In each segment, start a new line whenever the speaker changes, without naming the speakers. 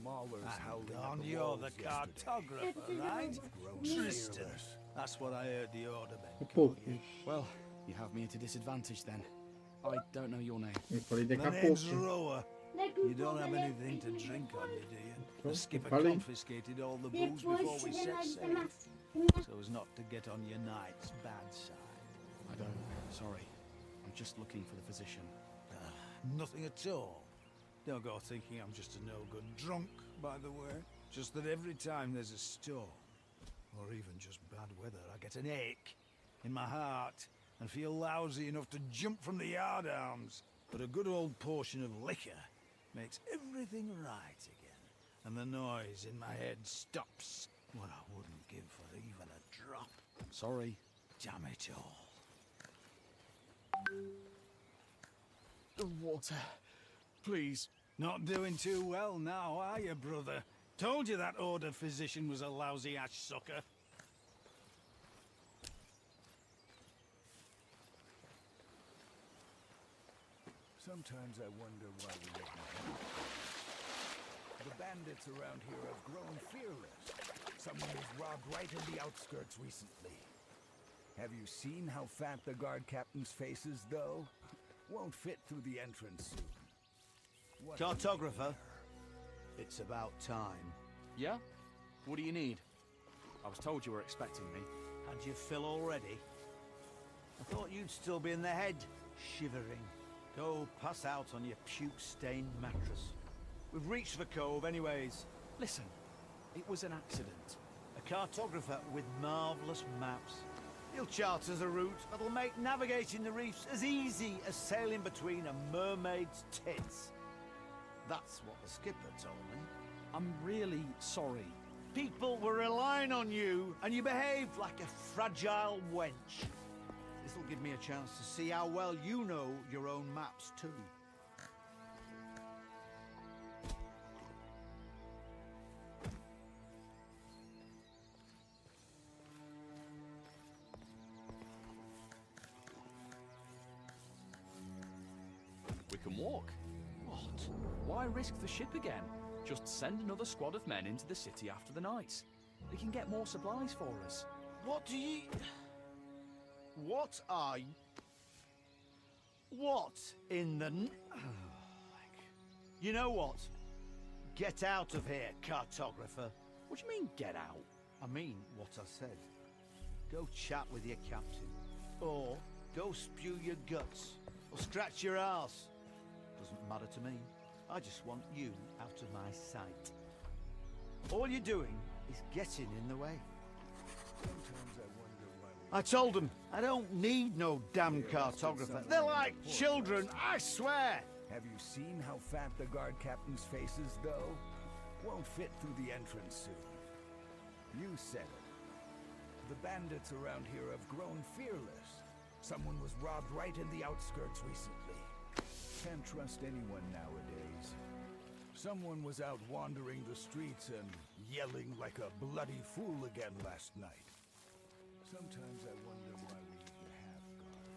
maulers howling at
On
the
you're
walls
the
yesterday.
cartographer, right?
Grown
Tristan.
fearless.
That's what I heard the order
O
men call
pouco.
you.
Well, you have me at a disadvantage then. I don't know your name.
Eu falei daqui
The
a
name's
pouco.
Roa. You don't have anything to drink on you, do you? The skipper
Falei.
confiscated all the booze before we set sail, so as not to get on your knight's bad side.
I don't. Sorry. I'm just looking for the physician.
Nothing at all. Don't go thinking I'm just a no-good drunk, by the way. Just that every time there's a storm, or even just bad weather, I get an ache in my heart and feel lousy enough to jump from the yardarms. But a good old portion of liquor makes everything right again, and the noise in my head stops. What I wouldn't give for even a drop.
Sorry.
Damn it all.
The water. Please.
Not doing too well now, are you, brother? Told you that order physician was a lousy ash sucker.
Sometimes I wonder why we live in hell. The bandits around here have grown fearless. Someone was robbed right in the outskirts recently. Have you seen how fat the guard captain's face is, though? Won't fit through the entrance soon. What
Cartographer, it's about time.
Yeah? What do you need? I was told you were expecting me.
Had your fill already? I thought you'd still be in the head, shivering. Go pass out on your puke-stained mattress. We've reached the cove anyways.
Listen, it was an accident.
A cartographer with marvellous maps. He'll chart us a route that'll make navigating the reefs as easy as sailing between a mermaid's tits. That's what the skipper told me.
I'm really sorry.
People were relying on you, and you behaved like a fragile wench. This'll give me a chance to see how well you know your own maps, too.
We can walk. What? Why risk the ship again? Just send another squad of men into the city after the night. They can get more supplies for us.
What do you... What are you... What in the... You know what? Get out of here, cartographer.
What do you mean, get out?
I mean what I said. Go chat with your captain. Or go spew your guts. Or scratch your arse. Doesn't matter to me. I just want you out of my sight. All you're doing is getting in the way.
Sometimes I wonder why we...
I told them I don't need no damn cartographer. They're like children, I swear!
Have you seen how fat the guard captain's face is, though? Won't fit through the entrance soon. You said it. The bandits around here have grown fearless. Someone was robbed right in the outskirts recently. Can't trust anyone nowadays. Someone was out wandering the streets and yelling like a bloody fool again last night. Sometimes I wonder why we even have guard.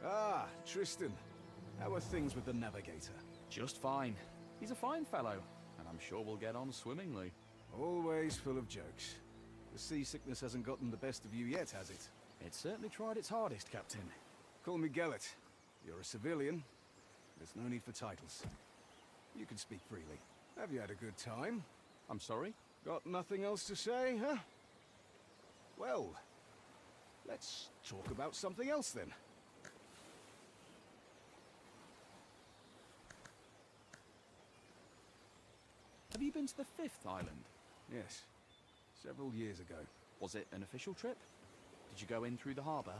Ah, Tristan. How are things with the navigator?
Just fine. He's a fine fellow, and I'm sure we'll get on swimmingly.
Always full of jokes. The seasickness hasn't gotten the best of you yet, has it?
It certainly tried its hardest, Captain.
Call me Gellet. You're a civilian. There's no need for titles. You can speak freely. Have you had a good time?
I'm sorry?
Got nothing else to say, huh? Well, let's talk about something else then.
Have you been to the 5th island?
Yes, several years ago.
Was it an official trip? Did you go in through the harbour?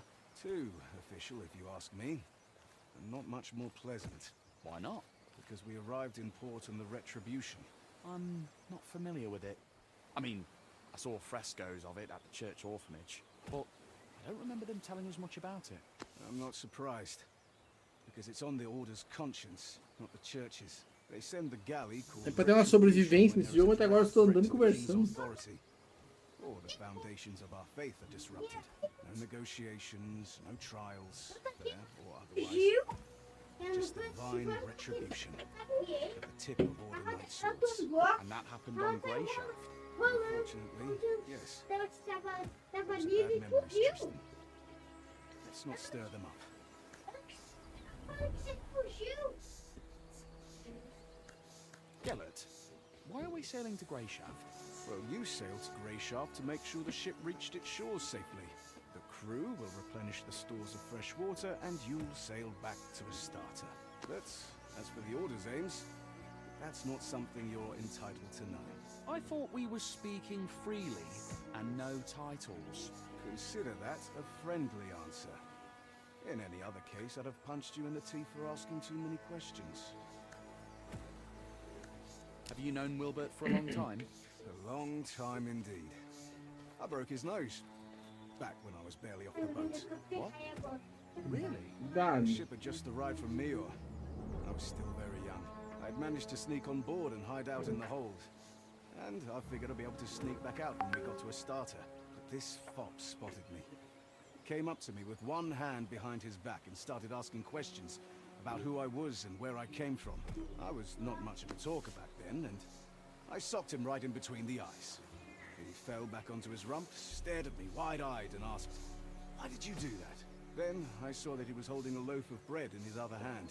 Too official, if you ask me. And not much more pleasant.
Why not?
Because we arrived in port on the Retribution.
I'm not familiar with it. I mean, I saw frescoes of it at the church orphanage. but I don't remember them telling us much about it.
I'm not surprised. Because it's on the Order's conscience, not the Church's. They send the galley called
É pra ter uma sobrevivência nesse jogo, até agora eu estou andando e conversando.
Or the foundations of our faith are disrupted. No negotiations, no trials, fair or otherwise. Just divine retribution at the tip of Order Knight swords.
And that happened on Greyshaft.
Unfortunately, yes. Those are bad memories, Tristan. Let's not stir them up.
Gellert, why are we sailing to Greyshaft?
Well, you sailed to Greyshaft to make sure the ship reached its shores safely. The crew will replenish the stores of fresh water, and you'll sail back to Astarte. But as for the Order's aims, that's not something you're entitled to know.
I thought we were speaking freely and no titles.
Consider that a friendly answer. In any other case, I'd have punched you in the teeth for asking too many questions.
Have you known Wilbert for a long time?
A long time indeed. I broke his nose. Back when I was barely off the boat.
What? Really?
The ship had just arrived from Mior. I was still very young. I'd managed to sneak on board and hide out in the hold. And I figured I'd be able to sneak back out when we got to Astarte. But this fop spotted me. Came up to me with one hand behind his back and started asking questions about who I was and where I came from. I was not much of a talker back then, and I socked him right in between the eyes. He fell back onto his rump, stared at me wide-eyed and asked, "Why did you do that?" Then I saw that he was holding a loaf of bread in his other hand.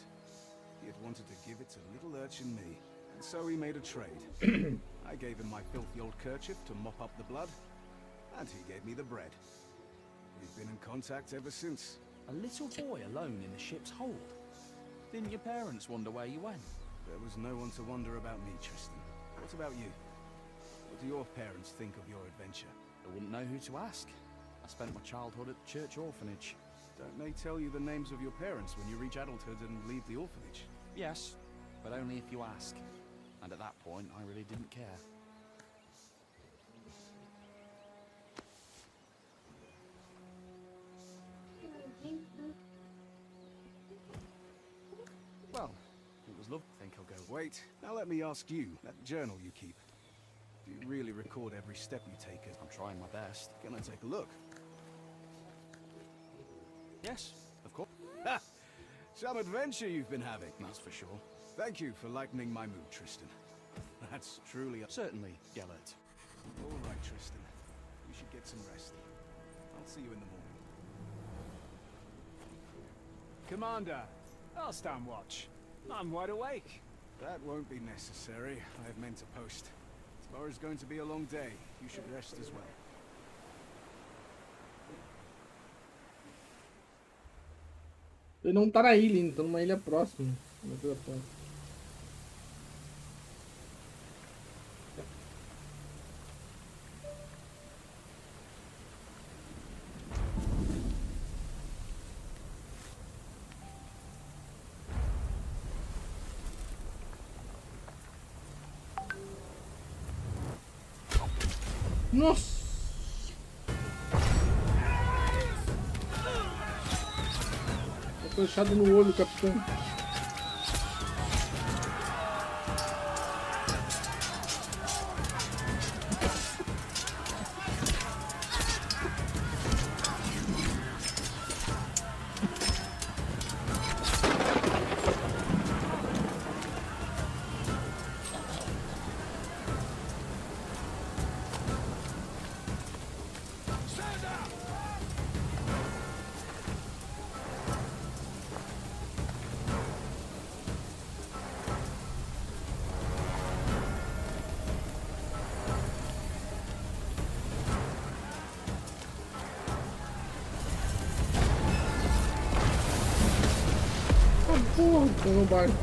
He had wanted to give it to little urchin me, and so we made a trade. I gave him my filthy old kerchief to mop up the blood, and he gave me the bread. We've been in contact ever since.
A little boy alone in the ship's hold? Didn't your parents wonder where you went?
There was no one to wonder about me, Tristan. What about you? What do your parents think of your adventure?
I wouldn't know who to ask. I spent my childhood at the church orphanage.
Don't they tell you the names of your parents when you reach adulthood and leave the orphanage?
Yes, but only if you ask. And at that point, I really didn't care. Well, it was lovely. I think I'll go.
Wait, now let me ask you, that journal you keep, do you really record every step you take?
I'm trying my best.
Can I take a look?
Yes, of course.
Ha! Some adventure you've been having.
That's for sure.
Thank you for lightening my mood, Tristan. That's truly a...
Certainly, Gellert.
All right, Tristan. You should get some rest. I'll see you in the morning.
Commander, I'll stand watch. I'm wide awake.
That won't be necessary. I have meant to post. Tomorrow's going to be a long day. You should rest as well.
Ele não tá na ilha, ele tá numa ilha próxima. Nossa! Tô fechado no olho, capitão. Tô no barco.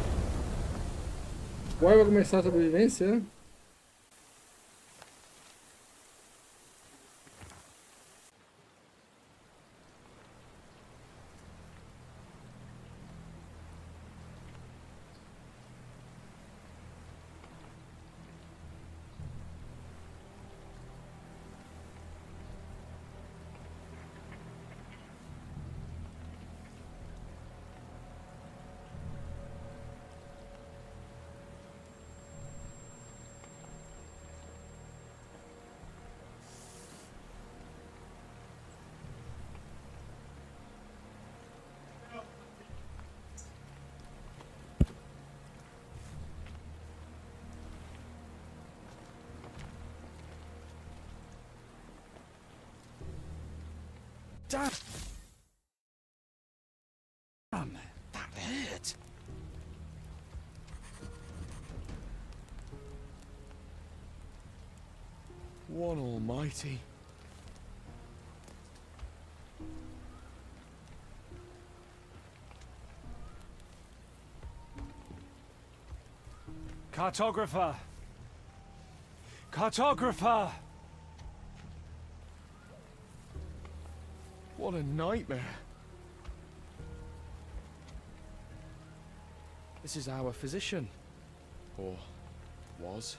Agora vai começar a sobrevivência, né?
Damn! That hurt! One almighty.
Cartographer! Cartographer!
What a nightmare. This is our physician. Or was.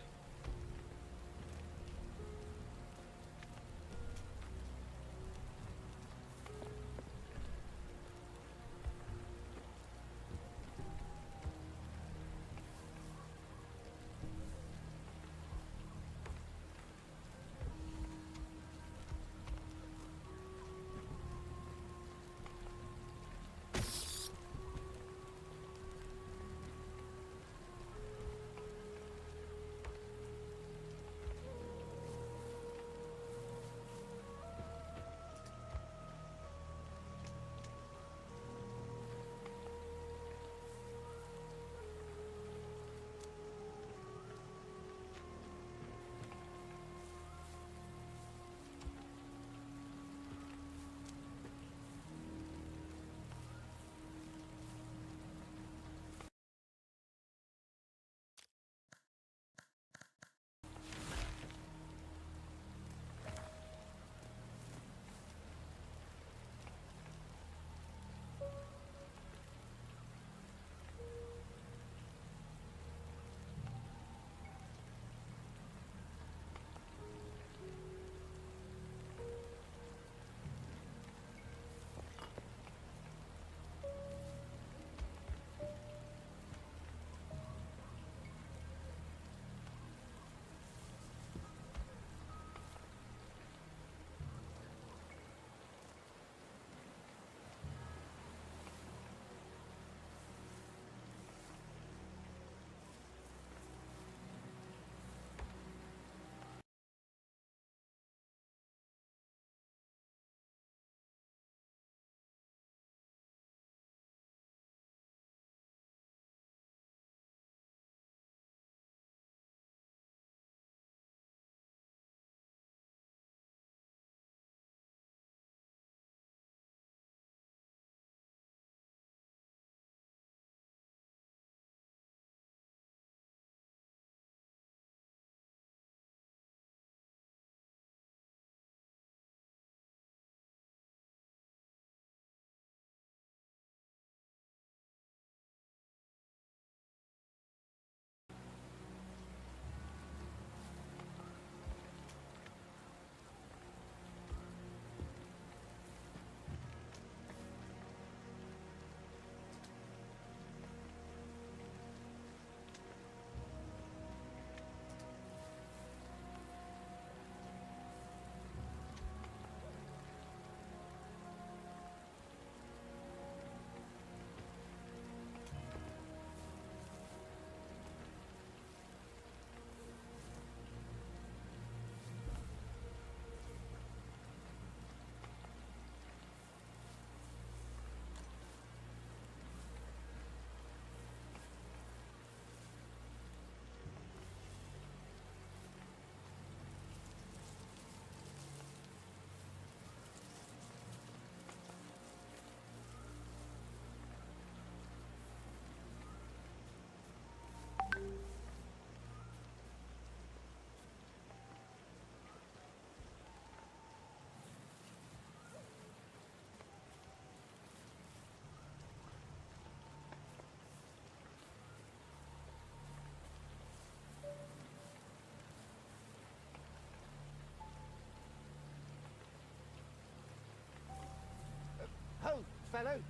Ho, fellow!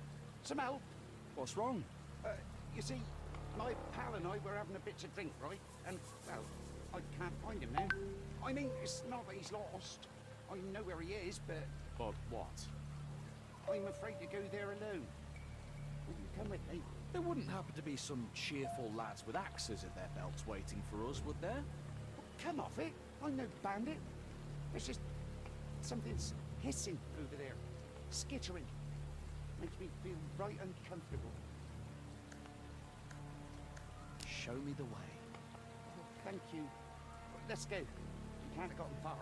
Some help!
What's wrong?
You see, my pal and I were having a bit to drink, right? And, well, I can't find him now. I mean, it's not that he's lost. I know where he is, but
But what?
I'm afraid to go there alone. Will you come with me?
There wouldn't happen to be some cheerful lads with axes at their belts waiting for us, would there?
Come off it. I'm no bandit. There's just something's hissing over there. skittering. Makes me feel right uncomfortable.
Show me the way.
Oh, thank you. Let's go. You can't have gotten far.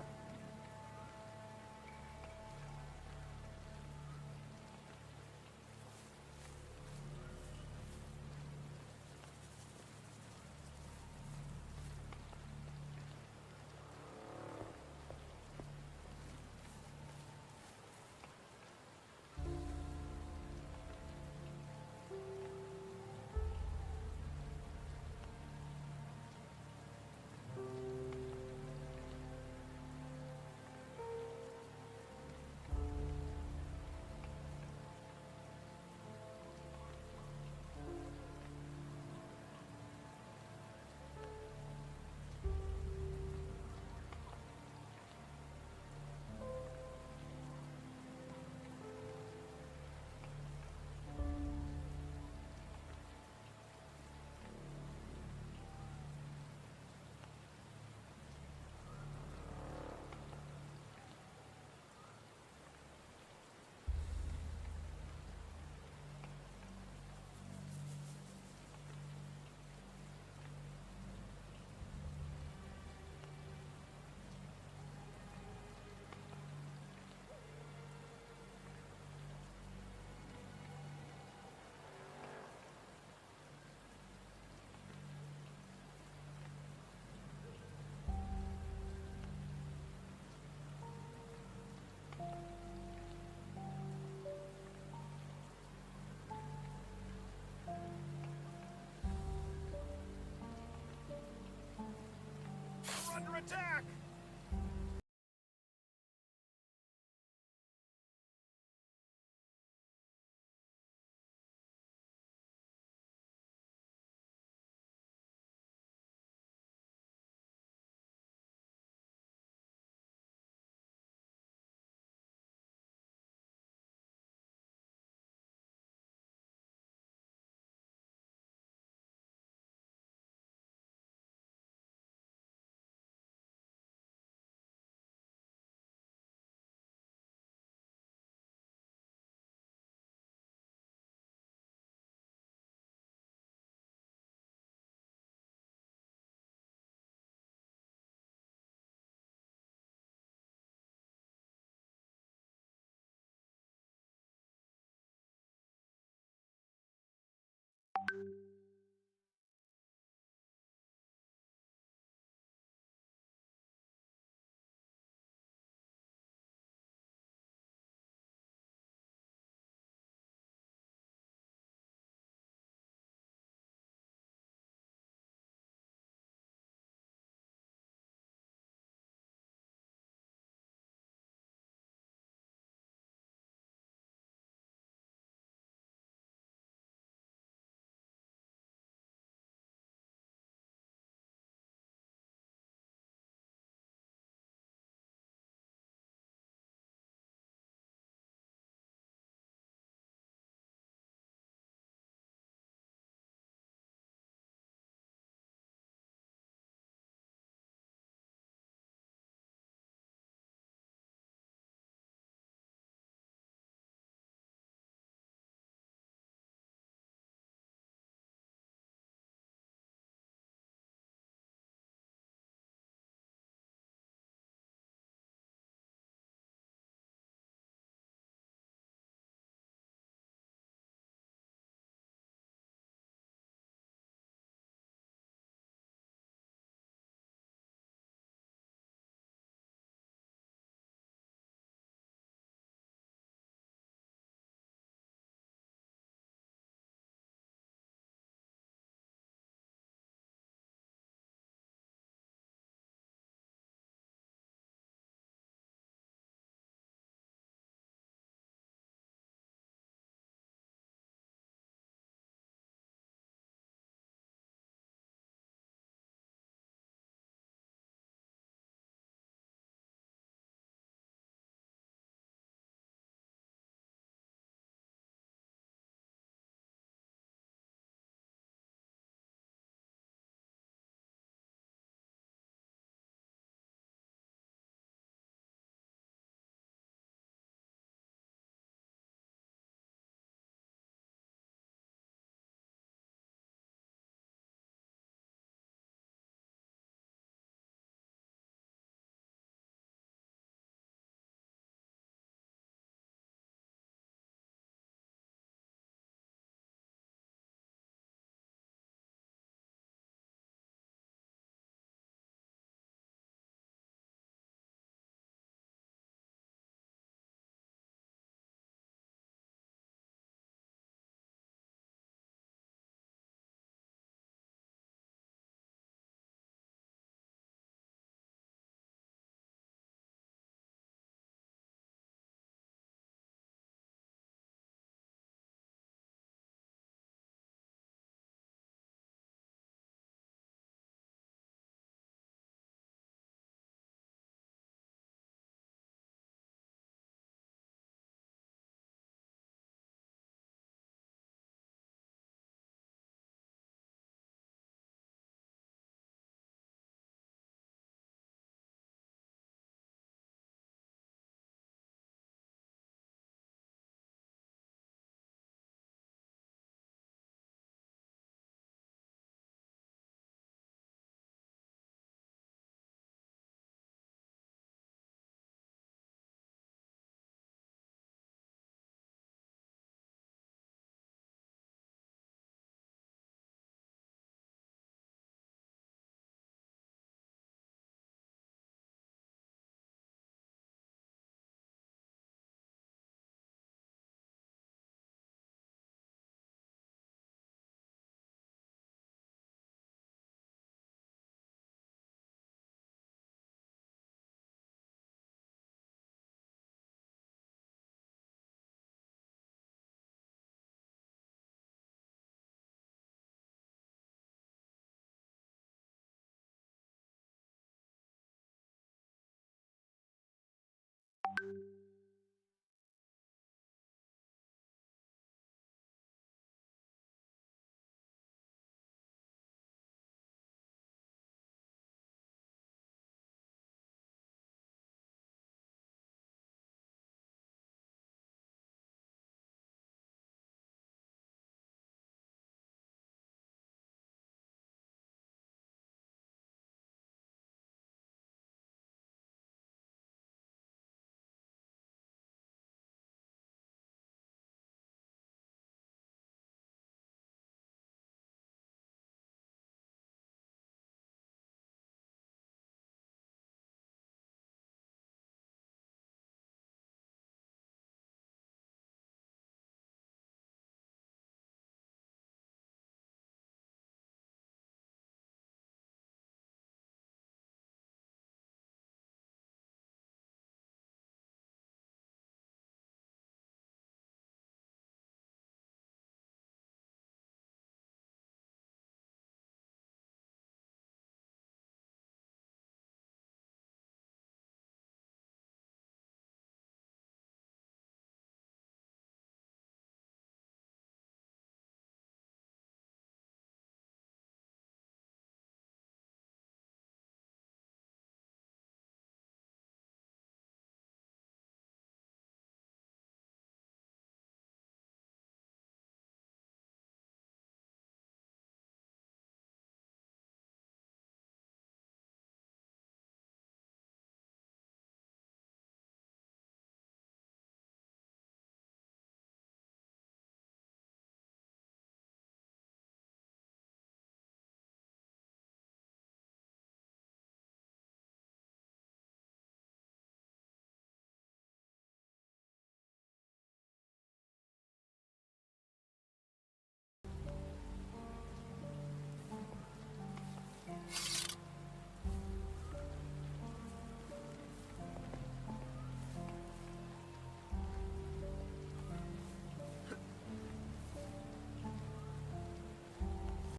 Under attack!